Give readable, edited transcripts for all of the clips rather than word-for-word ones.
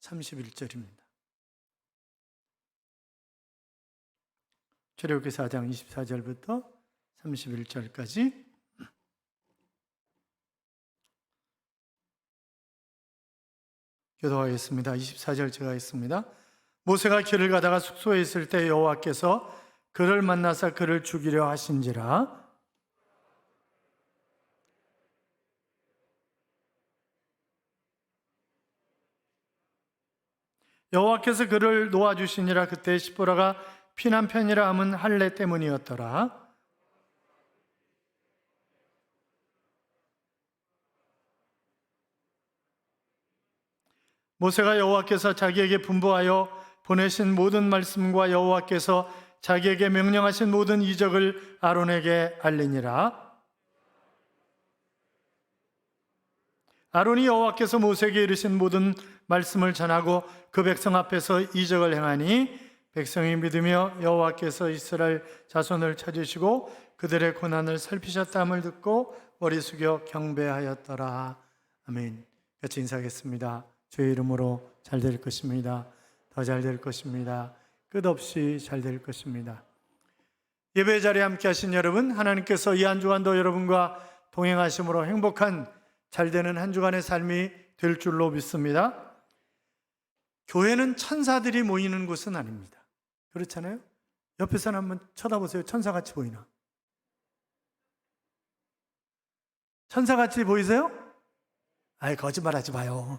31절입니다. 출애굽기 4장 24절부터 31절까지 교도하겠습니다. 24절 제가 했습니다. 모세가 길을 가다가 숙소에 있을 때 여호와께서 그를 만나사 그를 죽이려 하신지라. 여호와께서 그를 놓아주시니라. 그때 시보라가 피난 편이라 함은 할례 때문이었더라. 모세가 여호와께서 자기에게 분부하여 보내신 모든 말씀과 여호와께서 자기에게 명령하신 모든 이적을 아론에게 알리니라. 아론이 여호와께서 모세에게 이르신 모든 말씀을 전하고 그 백성 앞에서 이적을 행하니 백성이 믿으며 여호와께서 이스라엘 자손을 찾으시고 그들의 고난을 살피셨다함을 듣고 머리 숙여 경배하였더라. 아멘. 같이 인사하겠습니다. 주의 이름으로 잘 될 것입니다. 더 잘 될 것입니다. 끝없이 잘 될 것입니다. 예배 자리에 함께 하신 여러분, 하나님께서 이 한 주간도 여러분과 동행하심으로 행복한 잘 되는 한 주간의 삶이 될 줄로 믿습니다. 교회는 천사들이 모이는 곳은 아닙니다. 그렇잖아요? 옆에서 한번 쳐다보세요. 천사같이 보이나? 천사같이 보이세요? 아이, 거짓말하지 마요.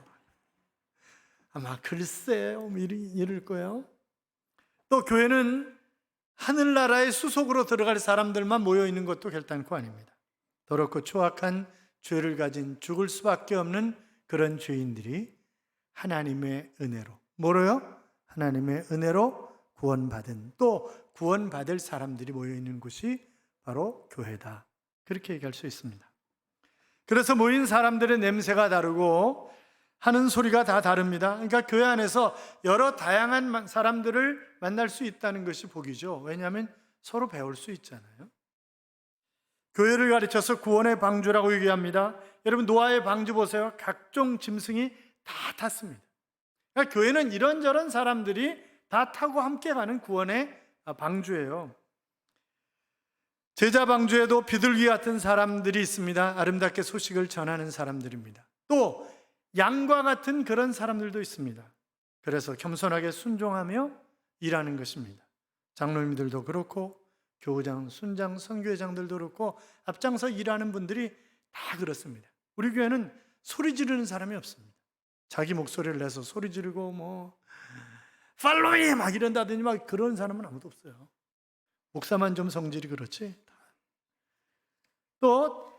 아마 글쎄요, 이럴 거예요. 또 교회는 하늘나라의 수속으로 들어갈 사람들만 모여있는 것도 결단코 아닙니다. 더럽고 추악한 죄를 가진 죽을 수밖에 없는 그런 죄인들이 하나님의 은혜로, 뭐로요? 하나님의 은혜로 구원받은, 또 구원받을 사람들이 모여있는 곳이 바로 교회다. 그렇게 얘기할 수 있습니다. 그래서 모인 사람들의 냄새가 다르고 하는 소리가 다 다릅니다. 그러니까 교회 안에서 여러 다양한 사람들을 만날 수 있다는 것이 복이죠. 왜냐하면 서로 배울 수 있잖아요. 교회를 가르쳐서 구원의 방주라고 얘기합니다. 여러분, 노아의 방주 보세요. 각종 짐승이 다 탔습니다. 그러니까 교회는 이런저런 사람들이 다 타고 함께 가는 구원의 방주예요. 제자 방주에도 비둘기 같은 사람들이 있습니다. 아름답게 소식을 전하는 사람들입니다. 또 양과 같은 그런 사람들도 있습니다. 그래서 겸손하게 순종하며 일하는 것입니다. 장로님들도 그렇고 교우장, 순장, 선교회장들도 그렇고 앞장서 일하는 분들이 다 그렇습니다. 우리 교회는 소리 지르는 사람이 없습니다. 자기 목소리를 내서 소리 지르고 뭐 팔로이 막 이런다든지 막 그런 사람은 아무도 없어요. 목사만 좀 성질이 그렇지. 또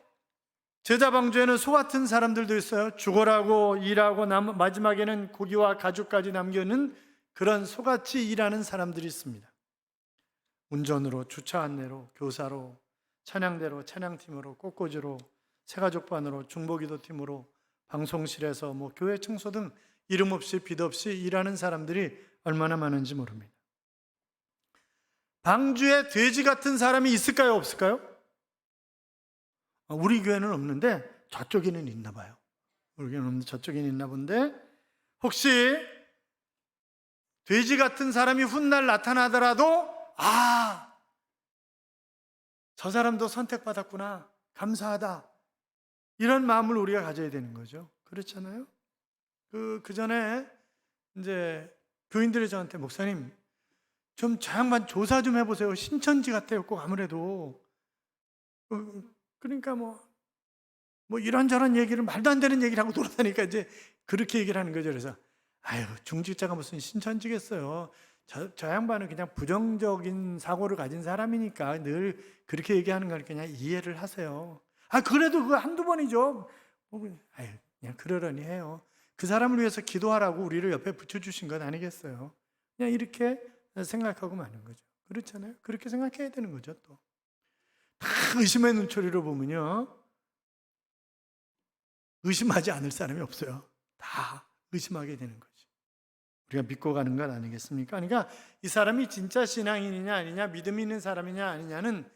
제자 방주에는 소 같은 사람들도 있어요. 죽어라고 일하고 마지막에는 고기와 가죽까지 남겨놓은 그런 소같이 일하는 사람들이 있습니다. 운전으로, 주차 안내로, 교사로, 찬양대로, 찬양팀으로, 꽃꽂이로, 새가족반으로, 중보기도 팀으로, 방송실에서 뭐 교회 청소 등 이름 없이 빛 없이 일하는 사람들이 얼마나 많은지 모릅니다. 방주에 돼지 같은 사람이 있을까요, 없을까요? 우리 교회는 없는데 저쪽에는 있나 봐요. 우리 교회는 없는데 저쪽에는 있나 본데, 혹시 돼지 같은 사람이 훗날 나타나더라도 저 사람도 선택받았구나, 감사하다, 이런 마음을 우리가 가져야 되는 거죠. 그렇잖아요? 그 전에 이제 교인들이 저한테, 목사님 좀 저 양반 조사 좀 해보세요. 신천지 같아요. 꼭 아무래도. 그러니까 뭐 이런저런 얘기를, 말도 안 되는 얘기를 하고 돌아다니까 이제 그렇게 얘기를 하는 거죠. 그래서 아유, 중직자가 무슨 신천지겠어요. 저 양반은 그냥 부정적인 사고를 가진 사람이니까 늘 그렇게 얘기하는 걸 그냥 이해를 하세요. 그래도 그거 한두 번이죠. 아유, 그냥 그러려니 해요. 그 사람을 위해서 기도하라고 우리를 옆에 붙여주신 건 아니겠어요. 그냥 이렇게 생각하고 마는 거죠. 그렇잖아요. 그렇게 생각해야 되는 거죠. 또 다 의심의 눈초리로 보면요, 의심하지 않을 사람이 없어요. 다 의심하게 되는 거죠. 우리가 믿고 가는 것 아니겠습니까? 그러니까 이 사람이 진짜 신앙인이냐 아니냐, 믿음 있는 사람이냐 아니냐는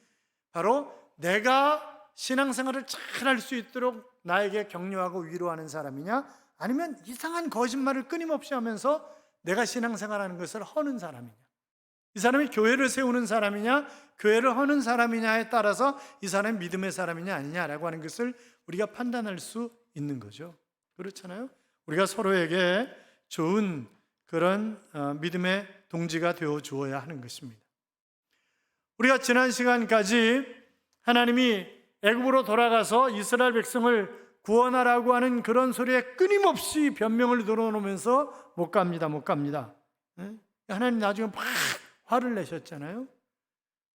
바로 내가 신앙생활을 잘 할 수 있도록 나에게 격려하고 위로하는 사람이냐, 아니면 이상한 거짓말을 끊임없이 하면서 내가 신앙생활하는 것을 허는 사람이냐, 이 사람이 교회를 세우는 사람이냐, 교회를 허는 사람이냐에 따라서 이 사람이 믿음의 사람이냐 아니냐라고 하는 것을 우리가 판단할 수 있는 거죠. 그렇잖아요. 우리가 서로에게 좋은 그런 믿음의 동지가 되어 주어야 하는 것입니다. 우리가 지난 시간까지 하나님이 애굽으로 돌아가서 이스라엘 백성을 구원하라고 하는 그런 소리에 끊임없이 변명을 늘어놓으면서 못 갑니다. 하나님 나중에 막 화를 내셨잖아요.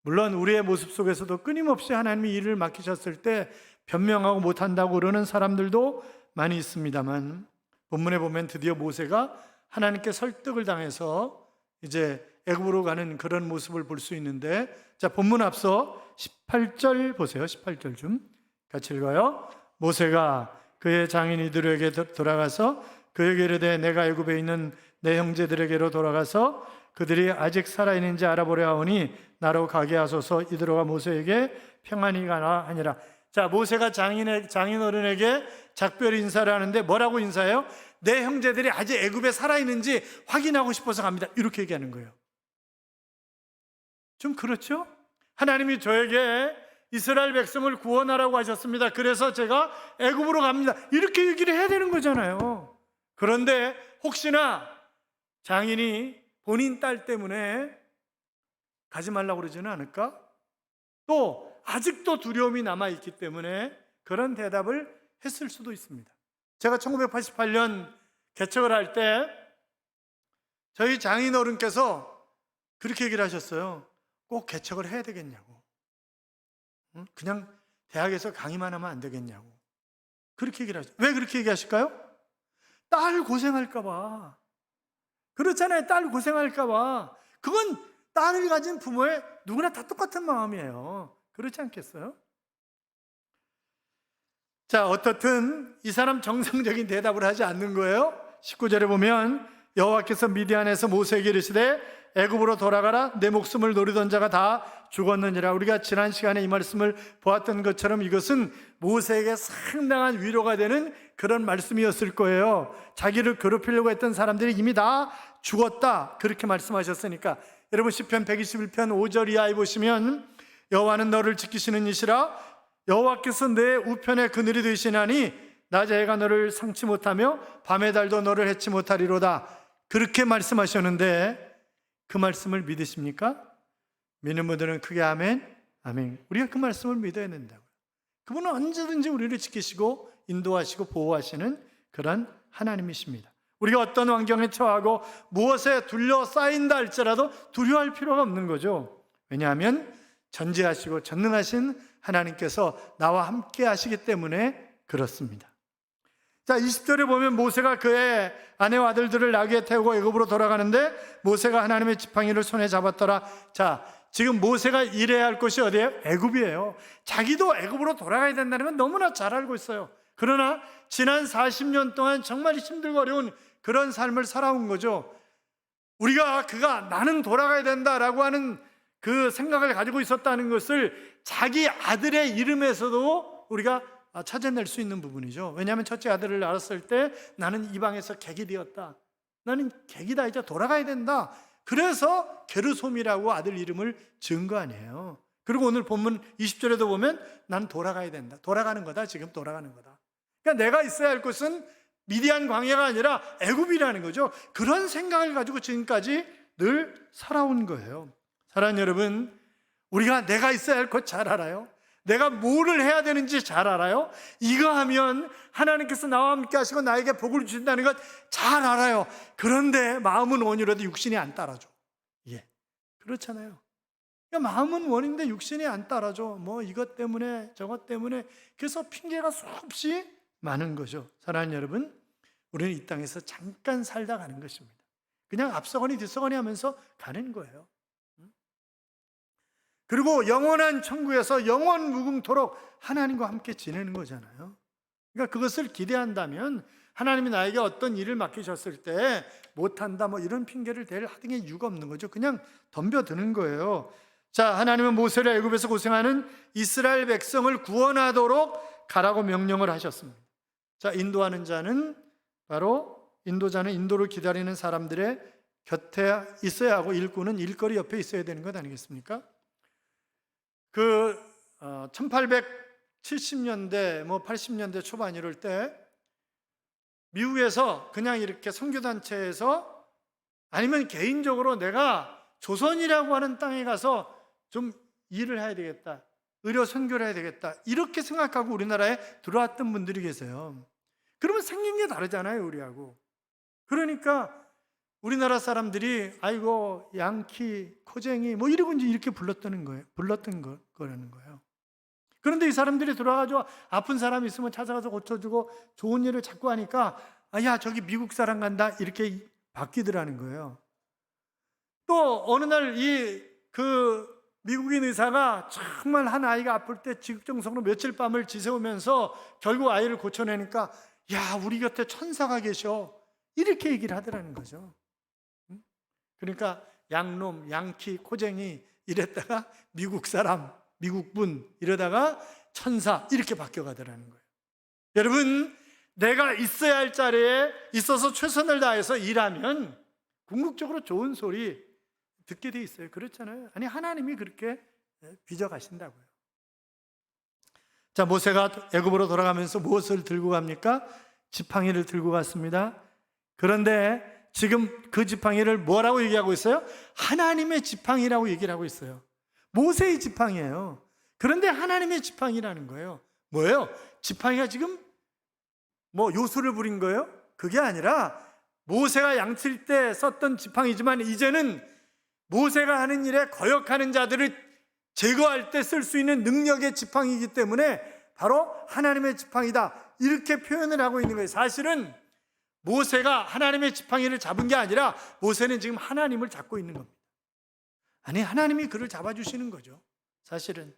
물론 우리의 모습 속에서도 끊임없이 하나님이 일을 맡기셨을 때 변명하고 못한다고 그러는 사람들도 많이 있습니다만, 본문에 보면 드디어 모세가 하나님께 설득을 당해서 이제 애굽으로 가는 그런 모습을 볼 수 있는데, 자, 본문 앞서 18절 보세요. 18절 좀 같이 읽어요. 모세가 그의 장인이들에게 돌아가서 그에게 이르되 내가 애굽에 있는 내 형제들에게로 돌아가서 그들이 아직 살아있는지 알아보려 하오니 나로 가게 하소서. 이들어가 모세에게 평안히 가라 하니라. 자, 모세가 장인 어른에게 작별 인사를 하는데 뭐라고 인사해요? 내 형제들이 아직 애굽에 살아있는지 확인하고 싶어서 갑니다. 이렇게 얘기하는 거예요. 좀 그렇죠? 하나님이 저에게 이스라엘 백성을 구원하라고 하셨습니다. 그래서 제가 애굽으로 갑니다. 이렇게 얘기를 해야 되는 거잖아요. 그런데 혹시나 장인이 본인 딸 때문에 가지 말라고 그러지는 않을까? 또 아직도 두려움이 남아있기 때문에 그런 대답을 했을 수도 있습니다. 제가 1988년 개척을 할 때 저희 장인 어른께서 그렇게 얘기를 하셨어요. 꼭 개척을 해야 되겠냐고. 그냥 대학에서 강의만 하면 안 되겠냐고. 그렇게 얘기를 하셨어요. 왜 그렇게 얘기하실까요? 딸 고생할까 봐. 그렇잖아요. 딸 고생할까 봐. 그건 딸을 가진 부모의 누구나 다 똑같은 마음이에요. 그렇지 않겠어요? 자, 어떻든 이 사람 정상적인 대답을 하지 않는 거예요. 19절에 보면 여호와께서 미디안에서 모세에게 이르시되 애굽으로 돌아가라. 내 목숨을 노리던 자가 다 죽었느니라. 우리가 지난 시간에 이 말씀을 보았던 것처럼 이것은 모세에게 상당한 위로가 되는 그런 말씀이었을 거예요. 자기를 괴롭히려고 했던 사람들이 이미 다 죽었다, 그렇게 말씀하셨으니까. 여러분 시편 121편 5절 이하에 보시면 여호와는 너를 지키시는 이시라. 여호와께서 내 우편에 그늘이 되시나니 낮에 해가 너를 상치 못하며 밤의 달도 너를 해치 못하리로다. 그렇게 말씀하셨는데 그 말씀을 믿으십니까? 믿는 분들은 크게 아멘, 아멘. 우리가 그 말씀을 믿어야 된다고요. 그분은 언제든지 우리를 지키시고 인도하시고 보호하시는 그런 하나님이십니다. 우리가 어떤 환경에 처하고 무엇에 둘러싸인다 할지라도 두려워할 필요가 없는 거죠. 왜냐하면 전지하시고 전능하신 하나님께서 나와 함께 하시기 때문에 그렇습니다. 자, 20절에 보면 모세가 그의 아내와 아들들을 나귀에 태우고 애굽으로 돌아가는데 모세가 하나님의 지팡이를 손에 잡았더라. 자, 지금 모세가 일해야 할 곳이 어디예요? 애굽이에요. 자기도 애굽으로 돌아가야 된다는 건 너무나 잘 알고 있어요. 그러나 지난 40년 동안 정말 힘들고 어려운 그런 삶을 살아온 거죠. 그가 나는 돌아가야 된다라고 하는 그 생각을 가지고 있었다는 것을 자기 아들의 이름에서도 우리가 찾아낼 수 있는 부분이죠. 왜냐하면 첫째 아들을 낳았을 때 나는 이방에서 객이 되었다. 나는 객이다. 이제 돌아가야 된다. 그래서 게르솜이라고 아들 이름을 지은 거 아니에요. 그리고 오늘 본문 20절에도 보면 난 돌아가야 된다. 돌아가는 거다. 지금 돌아가는 거다. 그러니까 내가 있어야 할 곳은 미디안 광야가 아니라 애굽이라는 거죠. 그런 생각을 가지고 지금까지 늘 살아온 거예요. 사랑하는 여러분, 우리가 내가 있어야 할 곳 잘 알아요. 내가 뭐를 해야 되는지 잘 알아요. 이거 하면 하나님께서 나와 함께 하시고 나에게 복을 주신다는 것 잘 알아요. 그런데 마음은 원이라도 육신이 안 따라줘. 예, 그렇잖아요. 그러니까 마음은 원인데 육신이 안 따라줘. 뭐 이것 때문에 저것 때문에. 그래서 핑계가 수없이 많은 거죠. 사랑하는 여러분, 우리는 이 땅에서 잠깐 살다 가는 것입니다. 그냥 앞서거니 뒤서거니 하면서 가는 거예요. 그리고 영원한 천국에서 영원 무궁토록 하나님과 함께 지내는 거잖아요. 그러니까 그것을 기대한다면 하나님이 나에게 어떤 일을 맡기셨을 때 못한다 뭐 이런 핑계를 댈 하등의 이유가 없는 거죠. 그냥 덤벼드는 거예요. 자, 하나님은 모세를 애굽에서 고생하는 이스라엘 백성을 구원하도록 가라고 명령을 하셨습니다. 자, 인도하는 자는 바로 인도자는 인도를 기다리는 사람들의 곁에 있어야 하고 일꾼은 일거리 옆에 있어야 되는 것 아니겠습니까? 1870년대 80년대 초반 이럴 때 미국에서 그냥 이렇게 선교단체에서 아니면 개인적으로 내가 조선이라고 하는 땅에 가서 좀 일을 해야 되겠다, 의료 선교를 해야 되겠다, 이렇게 생각하고 우리나라에 들어왔던 분들이 계세요. 그러면 생긴 게 다르잖아요, 우리하고. 그러니까 우리나라 사람들이 아이고 양키, 코쟁이 이러고 이제 이렇게 불렀던 거라는 거예요. 그런데 이 사람들이 들어와가지고 아픈 사람이 있으면 찾아가서 고쳐주고 좋은 일을 자꾸 하니까 야 저기 미국 사람 간다 이렇게 바뀌더라는 거예요. 또 어느 날 그 미국인 의사가 정말 한 아이가 아플 때 지극정성으로 며칠 밤을 지새우면서 결국 아이를 고쳐내니까 야 우리 곁에 천사가 계셔 이렇게 얘기를 하더라는 거죠. 그러니까 양놈, 양키, 코쟁이 이랬다가 미국 사람, 미국분 이러다가 천사 이렇게 바뀌어가더라는 거예요. 여러분, 내가 있어야 할 자리에 있어서 최선을 다해서 일하면 궁극적으로 좋은 소리 듣게 돼 있어요. 그렇잖아요. 아니 하나님이 그렇게 빚어가신다고요. 자, 모세가 애굽으로 돌아가면서 무엇을 들고 갑니까? 지팡이를 들고 갔습니다. 그런데 지금 그 지팡이를 뭐라고 얘기하고 있어요? 하나님의 지팡이라고 얘기를 하고 있어요. 모세의 지팡이에요. 그런데 하나님의 지팡이라는 거예요. 뭐예요? 지팡이가 지금 요술을 부린 거예요? 그게 아니라 모세가 양칠 때 썼던 지팡이지만 이제는 모세가 하는 일에 거역하는 자들을 제거할 때 쓸 수 있는 능력의 지팡이이기 때문에 바로 하나님의 지팡이다 이렇게 표현을 하고 있는 거예요. 사실은 모세가 하나님의 지팡이를 잡은 게 아니라 모세는 지금 하나님을 잡고 있는 겁니다. 아니 하나님이 그를 잡아주시는 거죠. 사실은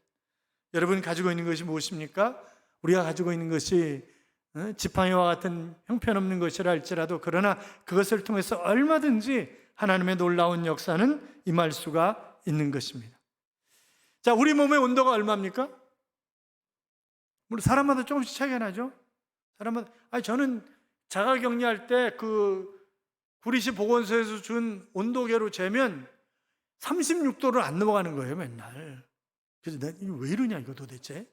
여러분 가지고 있는 것이 무엇입니까? 우리가 가지고 있는 것이 지팡이와 같은 형편없는 것이라 할지라도 그러나 그것을 통해서 얼마든지 하나님의 놀라운 역사는 임할 수가 있는 것입니다. 자, 우리 몸의 온도가 얼마입니까? 물론 사람마다 조금씩 차이가 나죠. 사람마다. 저는 자가격리할 때 그 구리시 보건소에서 준 온도계로 재면 36도를 안 넘어가는 거예요, 맨날. 그래서 내가 이거 왜 이러냐 이거 도대체.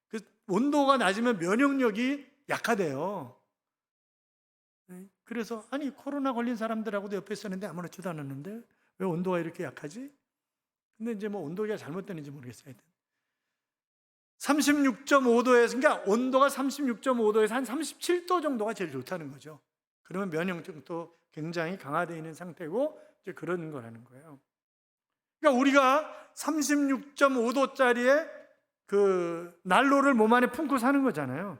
그 온도가 낮으면 면역력이 약화돼요. 그래서 아니 코로나 걸린 사람들하고도 옆에 있었는데 아무렇지도 않았는데 왜 온도가 이렇게 약하지? 근데 이제 온도계가 잘못됐는지 모르겠어요. 36.5도에서 그러니까 온도가 36.5도에서 한 37도 정도가 제일 좋다는 거죠. 그러면 면역력도 굉장히 강화되어 있는 상태고 이제 그런 거라는 거예요. 그러니까 우리가 36.5도짜리의 그 난로를 몸 안에 품고 사는 거잖아요.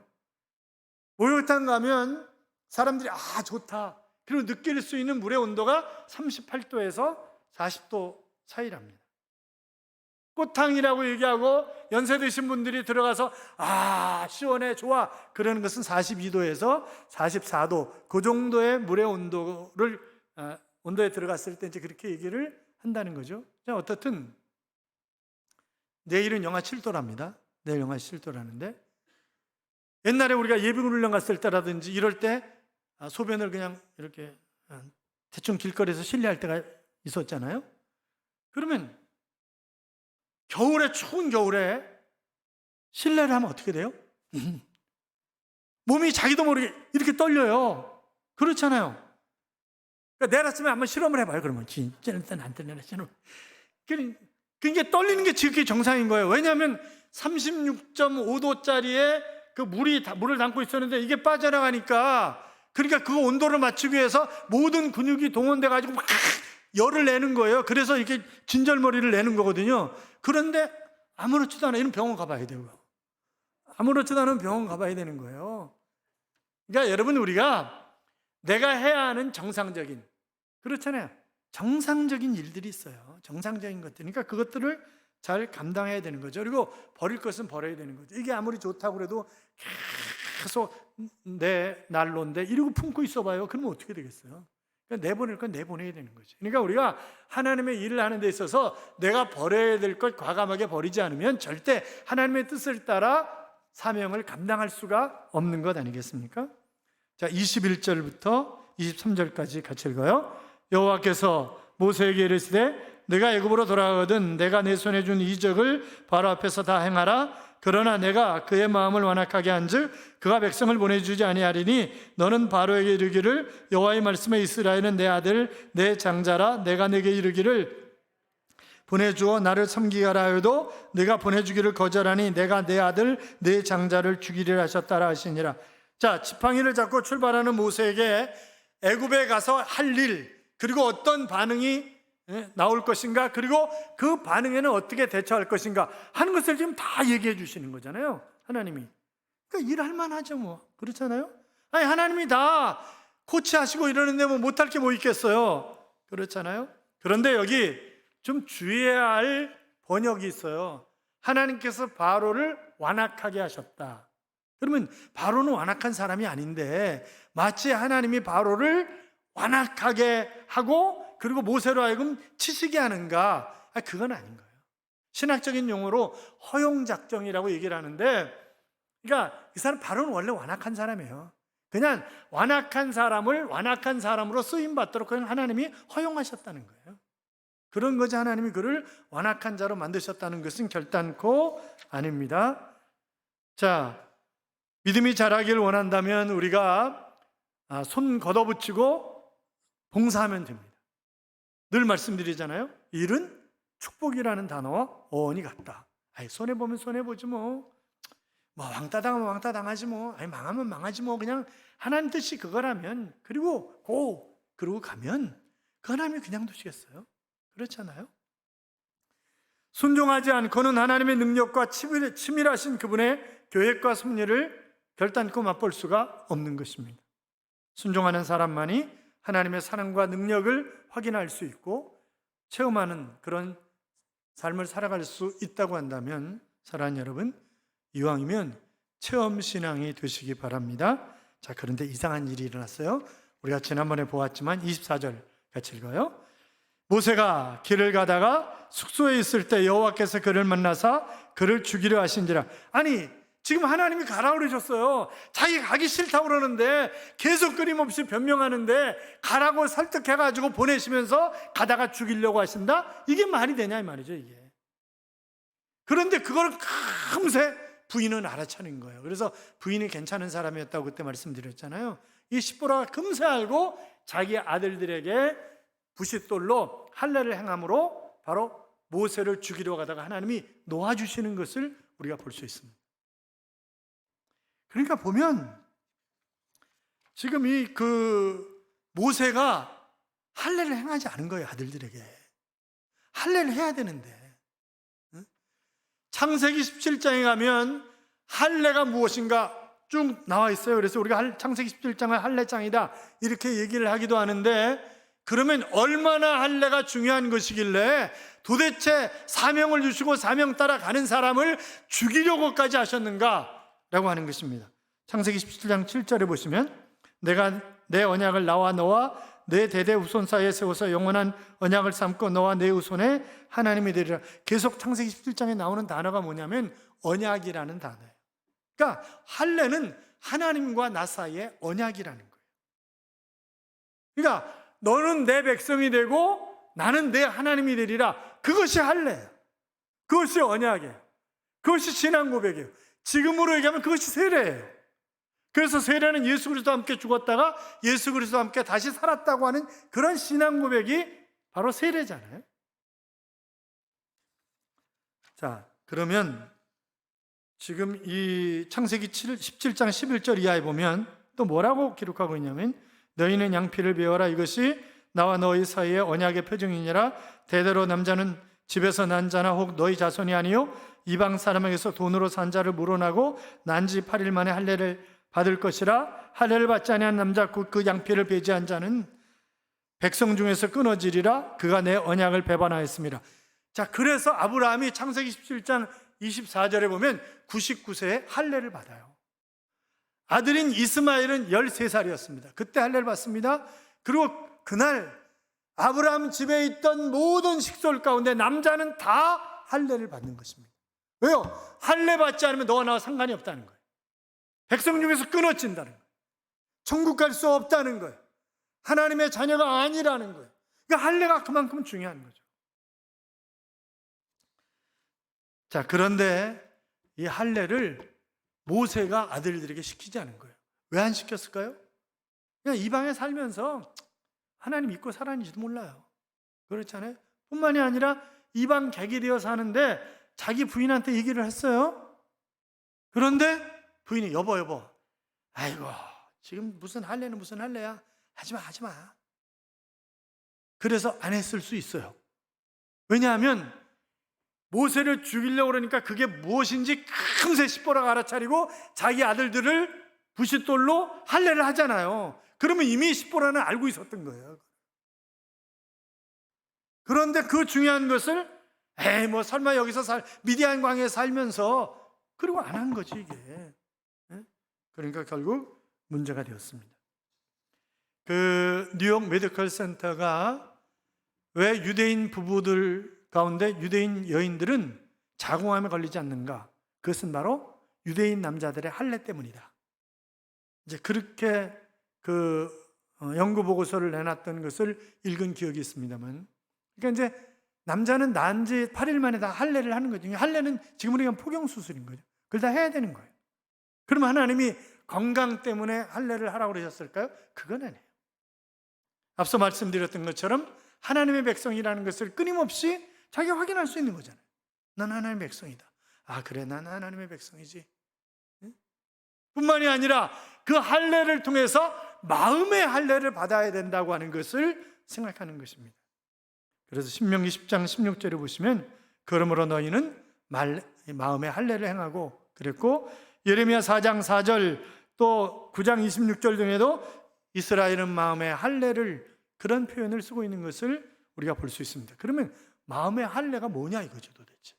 목욕탕 가면 사람들이 좋다. 그리고 느낄 수 있는 물의 온도가 38도에서 40도 사이랍니다. 꽃탕이라고 얘기하고 연세 드신 분들이 들어가서 시원해 좋아 그러는 것은 42도에서 44도 그 정도의 물의 온도에 들어갔을 때 이제 그렇게 얘기를 한다는 거죠. 자, 어떻든 내일은 영하 7도랍니다. 내일 영하 7도라는데 옛날에 우리가 예비군훈련 갔을 때라든지 이럴 때 소변을 그냥 이렇게 대충 길거리에서 실내할 때가 있었잖아요. 그러면 겨울에 추운 겨울에 실내를 하면 어떻게 돼요? 몸이 자기도 모르게 이렇게 떨려요. 그렇잖아요. 그러니까 내일 아침에 한번 실험을 해봐요. 그러면 진짜는 안 떨려나 실험. 그게 떨리는 게 지극히 정상인 거예요. 왜냐하면 36.5도짜리에 그 물을 담고 있었는데 이게 빠져나가니까 그러니까 그 온도를 맞추기 위해서 모든 근육이 동원돼 가지고 막 열을 내는 거예요. 그래서 이렇게 진절머리를 내는 거거든요. 그런데 아무렇지도 않아. 이런 병원 가봐야 되고요. 아무렇지도 않은 병원 가봐야 되는 거예요. 그러니까 여러분 우리가 내가 해야 하는 정상적인 그렇잖아요. 정상적인 일들이 있어요. 정상적인 것들. 그러니까 그것들을 잘 감당해야 되는 거죠. 그리고 버릴 것은 버려야 되는 거죠. 이게 아무리 좋다고 그래도 계속 내 난로인데 이러고 품고 있어봐요. 그러면 어떻게 되겠어요? 그러니까 내보낼 건 내보내야 되는 거죠. 그러니까 우리가 하나님의 일을 하는 데 있어서 내가 버려야 될 것 과감하게 버리지 않으면 절대 하나님의 뜻을 따라 사명을 감당할 수가 없는 것 아니겠습니까? 자, 21절부터 23절까지 같이 읽어요. 여호와께서 모세에게 이르시되 내가 애굽으로 돌아가거든 내가 내 손에 준 이적을 바로 앞에서 다 행하라. 그러나 내가 그의 마음을 완악하게 한즉 그가 백성을 보내주지 아니하리니 너는 바로에게 이르기를 여호와의 말씀에 이스라엘은 내 아들 내 장자라. 내가 내게 이르기를 보내주어 나를 섬기게 하라 하여도 내가 보내주기를 거절하니 내가 내 아들 내 장자를 죽이리라 하셨다라 하시니라. 자, 지팡이를 잡고 출발하는 모세에게 애굽에 가서 할 일, 그리고 어떤 반응이 나올 것인가, 그리고 그 반응에는 어떻게 대처할 것인가 하는 것을 지금 다 얘기해 주시는 거잖아요, 하나님이. 그러니까 일할 만하죠, 뭐. 그렇잖아요? 아니, 하나님이 다 코치하시고 이러는데 뭐 못할 게 뭐 있겠어요? 그렇잖아요? 그런데 여기 좀 주의해야 할 번역이 있어요. 하나님께서 바로를 완악하게 하셨다. 그러면 바로는 완악한 사람이 아닌데 마치 하나님이 바로를 완악하게 하고 그리고 모세로 하여금 치시게 하는가? 그건 아닌 거예요. 신학적인 용어로 허용작정이라고 얘기를 하는데, 그러니까 이 사람 바로는 원래 완악한 사람이에요. 그냥 완악한 사람을 완악한 사람으로 쓰임받도록 그냥 하나님이 허용하셨다는 거예요. 그런 거지 하나님이 그를 완악한 자로 만드셨다는 것은 결단코 아닙니다. 자, 믿음이 자라길 원한다면 우리가 손 걷어붙이고 봉사하면 됩니다. 늘 말씀드리잖아요. 일은 축복이라는 단어와 어원이 같다. 아니, 손해보면 손해보지 뭐. 왕따 당하면 왕따 당하지 뭐. 아니, 망하면 망하지 뭐. 그냥 하나님 뜻이 그거라면, 그리고 그러고 가면 그 하나님이 그냥 두시겠어요? 그렇잖아요? 순종하지 않고는 하나님의 능력과 치밀하신 그분의 계획과 섭리를 결단코 맛볼 수가 없는 것입니다. 순종하는 사람만이 하나님의 사랑과 능력을 확인할 수 있고 체험하는 그런 삶을 살아갈 수 있다고 한다면 사랑하는 여러분, 이왕이면 체험신앙이 되시기 바랍니다. 자, 그런데 이상한 일이 일어났어요. 우리가 지난번에 보았지만 24절 같이 읽어요. 모세가 길을 가다가 숙소에 있을 때 여호와께서 그를 만나사 그를 죽이려 하신지라. 아니, 지금 하나님이 가라 그러셨어요. 자기 가기 싫다고 그러는데 계속 끊임없이 변명하는데 가라고 설득해가지고 보내시면서 가다가 죽이려고 하신다? 이게 말이 되냐 이 말이죠, 이게. 그런데 그걸 금세 부인은 알아차린 거예요. 그래서 부인이 괜찮은 사람이었다고 그때 말씀드렸잖아요. 이 십보라가 금세 알고 자기 아들들에게 부싯돌로 할례를 행함으로 바로 모세를 죽이려 가다가 하나님이 놓아주시는 것을 우리가 볼 수 있습니다. 그러니까 보면 지금 이 모세가 할례를 행하지 않은 거예요, 아들들에게. 할례를 해야 되는데. 창세기 17장에 가면 할례가 무엇인가 쭉 나와 있어요. 그래서 우리가 창세기 17장을 할례장이다 이렇게 얘기를 하기도 하는데, 그러면 얼마나 할례가 중요한 것이길래 도대체 사명을 주시고 사명 따라 가는 사람을 죽이려고까지 하셨는가 라고 하는 것입니다. 창세기 17장 7절에 보시면 내가 내 언약을 나와 너와 내 대대 후손 사이에 세워서 영원한 언약을 삼고 너와 내 후손의 하나님이 되리라. 계속 창세기 17장에 나오는 단어가 뭐냐면 언약이라는 단어예요. 그러니까 할례는 하나님과 나 사이의 언약이라는 거예요. 그러니까 너는 내 백성이 되고 나는 내 하나님이 되리라. 그것이 할례예요. 그것이 언약이에요. 그것이 신앙 고백이에요. 지금으로 얘기하면 그것이 세례예요. 그래서 세례는 예수 그리스도와 함께 죽었다가 예수 그리스도와 함께 다시 살았다고 하는 그런 신앙 고백이 바로 세례잖아요. 자, 그러면 지금 이 창세기 17장 11절 이하에 보면 또 뭐라고 기록하고 있냐면 너희는 양피를 베어라. 이것이 나와 너희 사이의 언약의 표징이니라. 대대로 남자는 집에서 난 자나 혹 너희 자손이 아니요 이방 사람에게서 돈으로 산 자를 물어나고 난 지 8일 만에 할례를 받을 것이라. 할례를 받지 아니한 남자 곧 그 양피를 배제한 자는 백성 중에서 끊어지리라. 그가 내 언약을 배반하였습니다. 자, 그래서 아브라함이 창세기 17장 24절에 보면 99세에 할례를 받아요. 아들인 이스마엘은 13살이었습니다. 그때 할례를 받습니다. 그리고 그날 아브라함 집에 있던 모든 식솔 가운데 남자는 다 할례를 받는 것입니다. 왜요? 할례 받지 않으면 너와 나와 상관이 없다는 거예요. 백성 중에서 끊어진다는 거예요. 천국 갈 수 없다는 거예요. 하나님의 자녀가 아니라는 거예요. 그러니까 할례가 그만큼 중요한 거죠. 자, 그런데 이 할례를 모세가 아들들에게 시키지 않은 거예요. 왜 안 시켰을까요? 그냥 이방에 살면서 하나님 믿고 살았는지도 몰라요. 그렇잖아요. 뿐만이 아니라 이방 객이 되어 사는데 자기 부인한테 얘기를 했어요. 그런데 부인이 여보 아이고 지금 무슨 할례는 무슨 할례야, 하지마. 그래서 안 했을 수 있어요. 왜냐하면 모세를 죽이려고 그러니까 그게 무엇인지 금세 시보라가 알아차리고 자기 아들들을 부싯돌로 할례를 하잖아요. 그러면 이미 시보라는 알고 있었던 거예요. 그런데 그 중요한 것을 설마 여기서 미디안 광야에 살면서 그리고 안 한 거지 이게. 그러니까 결국 문제가 되었습니다. 그 뉴욕 메디컬 센터가 왜 유대인 부부들 가운데 유대인 여인들은 자궁암에 걸리지 않는가? 그것은 바로 유대인 남자들의 할례 때문이다. 이제 그렇게 그 연구 보고서를 내놨던 것을 읽은 기억이 있습니다만, 그러니까 이제 남자는 난 지 8일 만에 다 할례를 하는 거죠. 할례는 지금 우리가 포경 수술인 거죠. 그걸 다 해야 되는 거예요. 그럼 하나님이 건강 때문에 할례를 하라고 그러셨을까요? 그건 아니에요. 앞서 말씀드렸던 것처럼 하나님의 백성이라는 것을 끊임없이 자기가 확인할 수 있는 거잖아요. 난 하나님의 백성이다. 아 그래, 난 하나님의 백성이지. 뿐만이 아니라 그 할례를 통해서 마음의 할례를 받아야 된다고 하는 것을 생각하는 것입니다. 그래서 신명기 10장 16절에 보시면 그러므로 너희는 마음의 할례를 행하고 그랬고, 예레미야 4장 4절 또 9장 26절 등에도 이스라엘은 마음의 할례를, 그런 표현을 쓰고 있는 것을 우리가 볼 수 있습니다. 그러면 마음의 할례가 뭐냐 이거죠 도대체.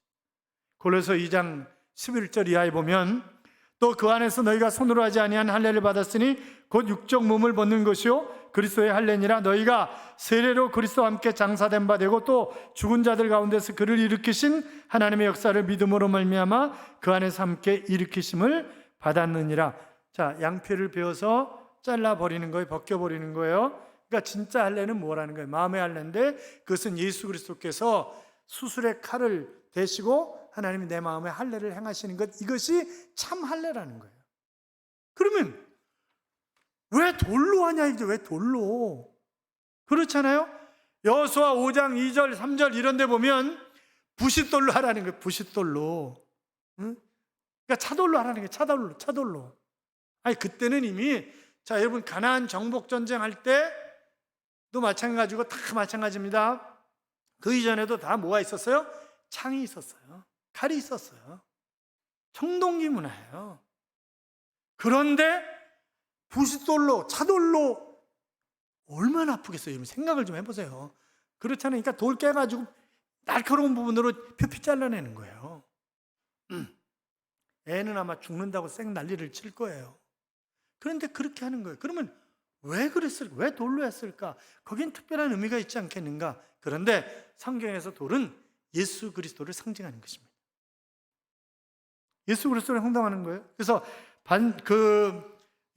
골로새 2장 11절 이하에 보면 또 그 안에서 너희가 손으로 하지 아니한 할례를 받았으니 곧 육적 몸을 벗는 것이요 그리스도의 할례니라. 너희가 세례로 그리스도와 함께 장사된 바 되고 또 죽은 자들 가운데서 그를 일으키신 하나님의 역사를 믿음으로 말미암아 그 안에서 함께 일으키심을 받았느니라. 자, 양피를 베어서 잘라버리는 거예요. 벗겨버리는 거예요. 그러니까 진짜 할례는 뭐라는 거예요? 마음의 할례인데 그것은 예수 그리스도께서 수술의 칼을 대시고 하나님이 내 마음에 할례를 행하시는 것, 이것이 참 할례라는 거예요. 그러면 왜 돌로 하냐 이제. 왜 돌로? 그렇잖아요. 여호수아 5장 2절 3절 이런 데 보면 부싯돌로 하라는 거예요. 부싯돌로. 응? 그러니까 차돌로 하라는 거예요. 차돌로. 아니 그때는 이미, 자 여러분, 가나안 정복 전쟁 할 때도 마찬가지고 다 마찬가지입니다. 그 이전에도 다 뭐가 있었어요? 창이 있었어요. 칼이 있었어요. 청동기 문화예요. 그런데 부싯돌로, 차돌로 얼마나 아프겠어요. 여러분 생각을 좀 해보세요. 그렇잖아요. 그러니까 돌 깨가지고 날카로운 부분으로 표피 잘라내는 거예요. 애는 아마 죽는다고 쌩 난리를 칠 거예요. 그런데 그렇게 하는 거예요. 그러면 왜 그랬을까? 왜 돌로 했을까? 거긴 특별한 의미가 있지 않겠는가? 그런데 성경에서 돌은 예수 그리스도를 상징하는 것입니다. 예수 그리스도를 상징하는 거예요. 그래서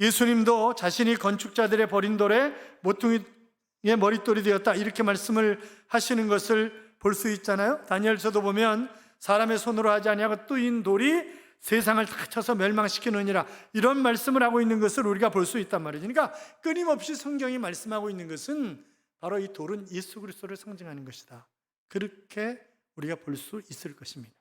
예수님도 자신이 건축자들의 버린 돌에 모퉁이의 머릿돌이 되었다, 이렇게 말씀을 하시는 것을 볼 수 있잖아요. 다니엘서도 보면 사람의 손으로 하지 아니하고 뜨인 돌이 세상을 다 쳐서 멸망시키느니라, 이런 말씀을 하고 있는 것을 우리가 볼 수 있단 말이죠. 그러니까 끊임없이 성경이 말씀하고 있는 것은 바로 이 돌은 예수 그리스도를 상징하는 것이다, 그렇게 우리가 볼 수 있을 것입니다.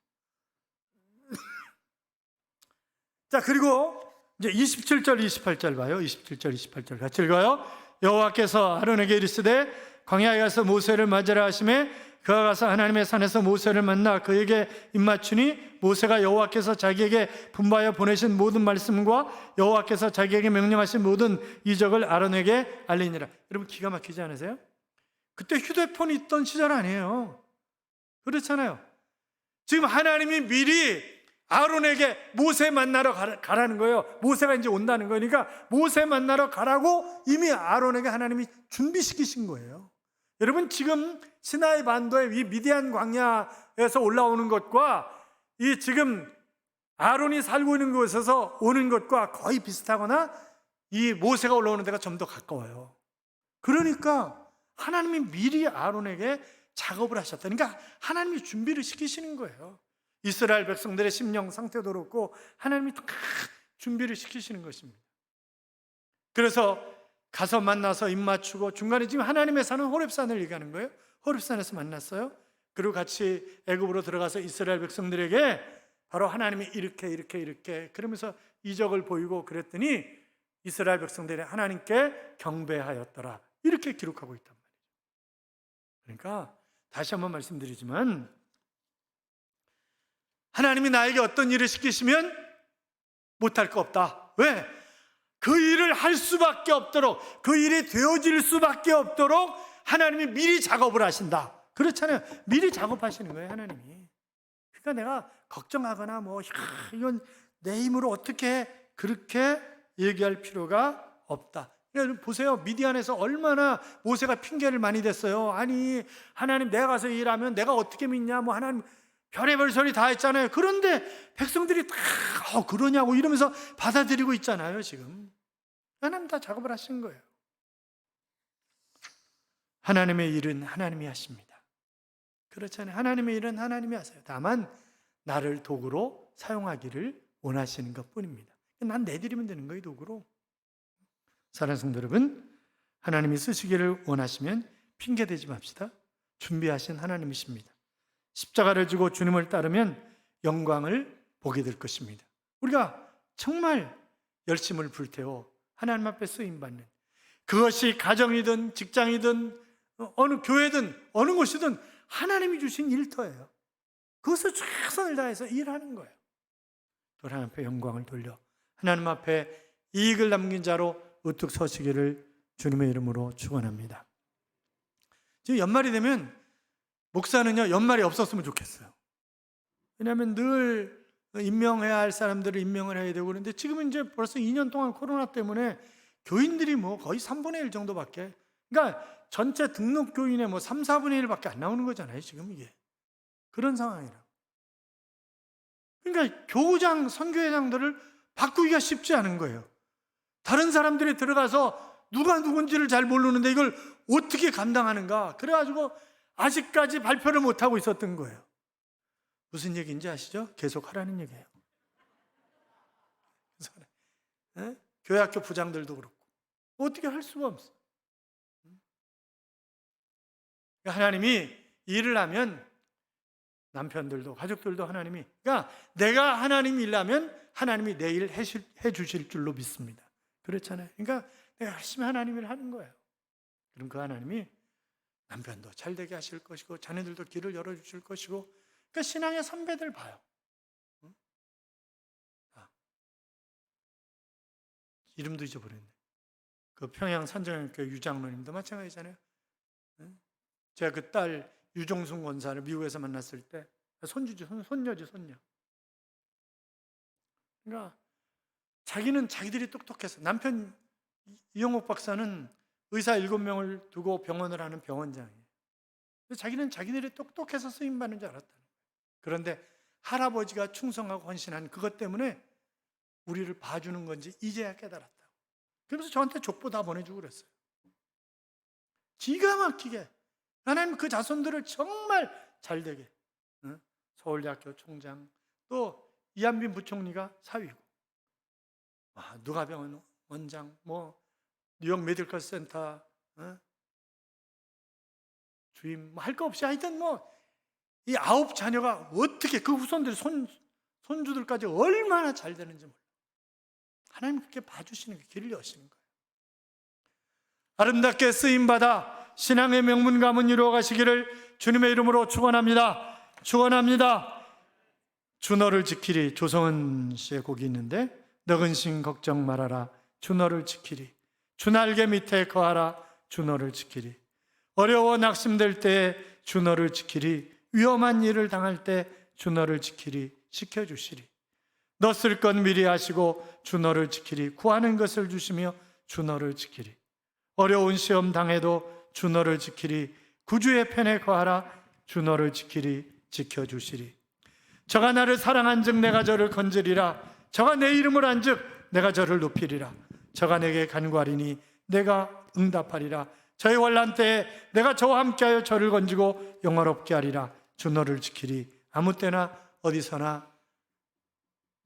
자, 그리고 이제 27절 28절 봐요. 27절 28절 같이 읽어요. 여호와께서 아론에게 이르시되 광야에 가서 모세를 맞으라 하시매 그가 가서 하나님의 산에서 모세를 만나 그에게 입맞추니 모세가 여호와께서 자기에게 분바하여 보내신 모든 말씀과 여호와께서 자기에게 명령하신 모든 이적을 아론에게 알리니라. 여러분 기가 막히지 않으세요? 그때 휴대폰이 있던 시절 아니에요. 그렇잖아요. 지금 하나님이 미리 아론에게 모세 만나러 가라는 거예요. 모세가 이제 온다는 거니까 모세 만나러 가라고 이미 아론에게 하나님이 준비시키신 거예요. 여러분 지금 시나이 반도의 이 미디안 광야에서 올라오는 것과 이 지금 아론이 살고 있는 곳에서 오는 것과 거의 비슷하거나 이 모세가 올라오는 데가 좀 더 가까워요. 그러니까 하나님이 미리 아론에게 작업을 하셨다. 그러니까 하나님이 준비를 시키시는 거예요. 이스라엘 백성들의 심령 상태도 그렇고 하나님이 다 준비를 시키시는 것입니다. 그래서 가서 만나서 입 맞추고 중간에 지금 하나님의 산은 호렙산을 얘기하는 거예요. 호렙산에서 만났어요. 그리고 같이 애굽으로 들어가서 이스라엘 백성들에게 바로 하나님이 이렇게 그러면서 이적을 보이고 그랬더니 이스라엘 백성들이 하나님께 경배하였더라. 이렇게 기록하고 있단 말이죠. 그러니까 다시 한번 말씀드리지만 하나님이 나에게 어떤 일을 시키시면 못할 거 없다. 왜? 그 일을 할 수밖에 없도록, 그 일이 되어질 수밖에 없도록 하나님이 미리 작업을 하신다. 그렇잖아요. 미리 작업하시는 거예요, 하나님이. 그러니까 내가 걱정하거나 이건 내 힘으로 어떻게 그렇게 얘기할 필요가 없다. 그러니까 보세요. 미디안에서 얼마나 모세가 핑계를 많이 댔어요. 아니, 하나님 내가 가서 일하면 내가 어떻게 믿냐, 하나님 별의별 소리 다 했잖아요. 그런데 백성들이 다 그러냐고 이러면서 받아들이고 있잖아요, 지금. 하나님 다 작업을 하신 거예요. 하나님의 일은 하나님이 하십니다. 그렇잖아요. 하나님의 일은 하나님이 하세요. 다만 나를 도구로 사용하기를 원하시는 것뿐입니다. 난 내드리면 되는 거예요, 도구로. 사랑하는 성도 여러분, 하나님이 쓰시기를 원하시면 핑계대지 맙시다. 준비하신 하나님이십니다. 십자가를 지고 주님을 따르면 영광을 보게 될 것입니다. 우리가 정말 열심을 불태워 하나님 앞에 쓰임받는, 그것이 가정이든 직장이든 어느 교회든 어느 곳이든 하나님이 주신 일터예요. 그것을 최선을 다해서 일하는 거예요. 또 하나님 앞에 영광을 돌려 하나님 앞에 이익을 남긴 자로 우뚝 서시기를 주님의 이름으로 축원합니다. 지금 연말이 되면 목사는요, 연말이 없었으면 좋겠어요. 왜냐하면 늘 임명해야 할 사람들을 임명을 해야 되고 그런데 지금은 이제 벌써 2년 동안 코로나 때문에 교인들이 거의 3분의 1 정도밖에, 그러니까 전체 등록 교인의 3, 4분의 1밖에 안 나오는 거잖아요, 지금 이게. 그런 상황이라. 그러니까 교구장, 선교회장들을 바꾸기가 쉽지 않은 거예요. 다른 사람들이 들어가서 누가 누군지를 잘 모르는데 이걸 어떻게 감당하는가. 그래가지고 아직까지 발표를 못하고 있었던 거예요. 무슨 얘기인지 아시죠? 계속 하라는 얘기예요. 교회학교 부장들도 그렇고 어떻게 할 수가 없어요. 하나님이 일을 하면 남편들도 가족들도 하나님이, 그러니까 내가 하나님 일하면 하나님이 내 일 해주실 줄로 믿습니다. 그렇잖아요. 그러니까 내가 열심히 하나님 일 하는 거예요. 그럼 그 하나님이 남편도 잘 되게 하실 것이고 자녀들도 길을 열어주실 것이고, 그러니까 신앙의 선배들 봐요. 이름도 잊어버렸네. 그 평양 산정교회 유장로님도 마찬가지잖아요. 제가 그 딸 유종순 권사를 미국에서 만났을 때 손녀지. 그러니까 자기는 자기들이 똑똑해서, 남편 이영옥 박사는 의사 7명을 두고 병원을 하는 병원장이에요. 자기는 자기들이 똑똑해서 쓰임받는 줄 알았다는 거예요. 그런데 할아버지가 충성하고 헌신한 그것 때문에 우리를 봐주는 건지 이제야 깨달았다고. 그러면서 저한테 족보 다 보내주고 그랬어요. 기가 막히게 하나님 그 자손들을 정말 잘되게, 서울대학교 총장, 또 이한빈 부총리가 사위고, 누가병원 원장, 뉴욕 메디컬 센터 주임, 할 거 없이 하여튼 이 9 자녀가 어떻게 그 후손들 손주들까지 얼마나 잘 되는지 몰라. 하나님 그렇게 봐주시는 게 길을 여시는 거예요. 아름답게 쓰임받아 신앙의 명문 가문 이루어 가시기를 주님의 이름으로 축원합니다. 주 너를 지키리. 조성은 씨의 곡이 있는데, 너 근심 걱정 말아라. 주 너를 지키리. 주 날개 밑에 거하라. 주 너를 지키리. 어려워 낙심될 때에 주 너를 지키리. 위험한 일을 당할 때 주 너를 지키리. 지켜주시리. 너 쓸 것 미리 하시고 주 너를 지키리. 구하는 것을 주시며 주 너를 지키리. 어려운 시험 당해도 주 너를 지키리. 구주의 편에 거하라. 주 너를 지키리. 지켜주시리. 저가 나를 사랑한즉 내가 저를 건지리라. 저가 내 이름을 한즉 내가 저를 높이리라. 저가 내게 간구하리니 내가 응답하리라. 저의 환난 때에 내가 저와 함께하여 저를 건지고 영화롭게 하리라. 주 너를 지키리. 아무 때나 어디서나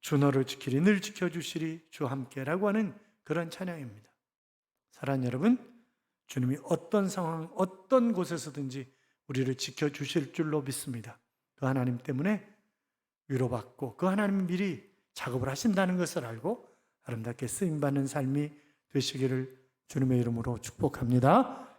주 너를 지키리. 늘 지켜주시리. 주 함께라고 하는 그런 찬양입니다. 사랑하는 여러분, 주님이 어떤 상황, 어떤 곳에서든지 우리를 지켜주실 줄로 믿습니다. 그 하나님 때문에 위로받고 그 하나님 미리 작업을 하신다는 것을 알고 아름답게 쓰임받는 삶이 되시기를 주님의 이름으로 축복합니다.